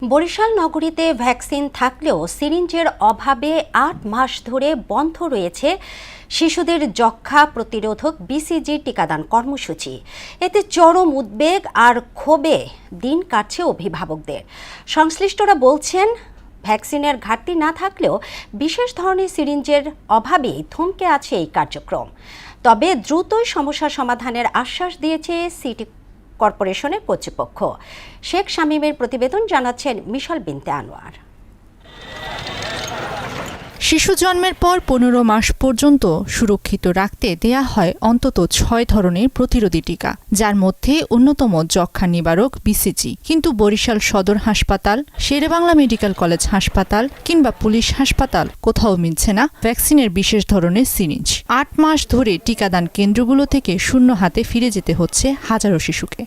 বরিশাল নগরীতে ভ্যাকসিন থাকলেও সিরিঞ্জের অভাবে ৮ মাস ধরে বন্ধ রয়েছে শিশুদের যক্ষ্মা প্রতিরোধক বিসিজি টিকাদান কর্মসূচি। এতে চরম উদ্বেগ আর ক্ষোভে দিন কাটছে অভিভাবকদের। সংশ্লিষ্টরা বলছেন, ভ্যাকসিনের ঘাটতি না থাকলেও বিশেষ ধরনের সিরিঞ্জের অভাবেই থমকে আছে এই কার্যক্রম। তবে দ্রুতই সমস্যা সমাধানের আশ্বাস দিয়েছে সিটি কর্পোরেশনের কর্তৃপক্ষ। শেখ শামীমের প্রতিবেদন জানাচ্ছেন মিশাল বিনতে আনোয়ার। শিশু জন্মের পর ১৫ মাস পর্যন্ত সুরক্ষিত রাখতে দেয়া হয় অন্তত ৬ ধরনের প্রতিরোধী টিকা, যার মধ্যে অন্যতম যক্ষ্মা নিবারক বিসিজি। কিন্তু বরিশাল সদর হাসপাতাল, শেরেবাংলা মেডিকেল কলেজ হাসপাতাল কিংবা পুলিশ হাসপাতাল কোথাও মিলছে না ভ্যাকসিনের বিশেষ ধরনের সিরিঞ্জ। ৮ মাস ধরে টিকাদান কেন্দ্রগুলো থেকে শূন্য হাতে ফিরে যেতে হচ্ছে হাজারো শিশুকে।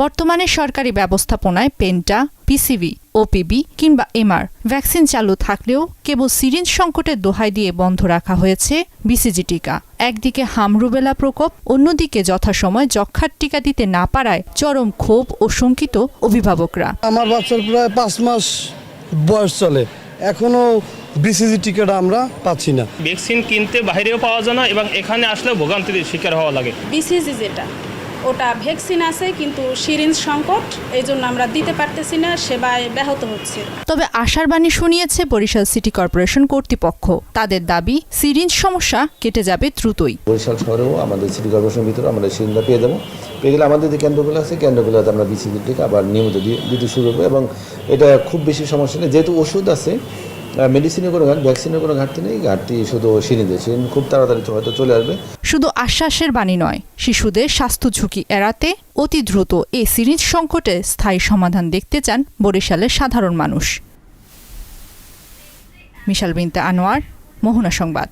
বর্তমানে সরকারি ব্যবস্থাপনায় পেন্টা, পিসিভি, ওপিবি কিংবা এমআর ভ্যাকসিন চালু থাকলেও কেবল সিরিঞ্জ সংকটের দোহাই দিয়ে বন্ধ রাখা হয়েছে বিসিজি টিকা। একদিকে হামরুবেলা প্রকোপ, অন্যদিকে যথাসময় যক্ষ্মার টিকা দিতে না পারায় চরম ক্ষোভ ও শঙ্কিত অভিভাবকরা। আমার বাচ্চার প্রায় ৫ মাস বয়স চলে, এখনো বিসিজি টিকাটা আমরা পাচ্ছি না। ভ্যাকসিন কিনতে বাইরেও পাওয়া যায় না এবং এখানে আসলেও ভোগান্তির শিকার হওয়া লাগে। বিসিজি যেটা ওটা ভ্যাকসিন আছে কিন্তু সিরিঞ্জ সংকট, এই জন্য আমরা দিতে পারতেছি না, সেবায় ব্যাহত হচ্ছে। তবে আশার বাণী শুনিয়েছে বরিশাল সিটি কর্পোরেশন কর্তৃপক্ষ। তাদের দাবি, সিরিঞ্জ সমস্যা কেটে যাবে দ্রুতই। বরিশাল শহরেও আমাদের সিটি কর্পোরেশনের ভিতরে আমরা সিরিঞ্জটা পেয়ে যাবো। পেয়ে গেলে আমাদের যে কেন্দ্রগুলো আছে, কেন্দ্রগুলোতে আমরা বিসিজি টিকা আবার নিয়মিত দিতে শুরু করবো এবং এটা খুব বেশি সমস্যা নেই, যেহেতু ওষুধ আছে, মেডিসিনের কোনো ভ্যাকসিনের কোনো ঘাটতি নেই। ঘাটতি শুধু সিরিঞ্জ খুব তাড়াতাড়ি হয়তো চলে আসবে। শুধু আশ্বাসের বাণী নয়, শিশুদের স্বাস্থ্য ঝুঁকি এড়াতে অতি দ্রুত এই সিরিঞ্জ সংকটে স্থায়ী সমাধান দেখতে চান বরিশালের সাধারণ মানুষ। মিশাল বিনতে আনোয়ার, মোহনা সংবাদ।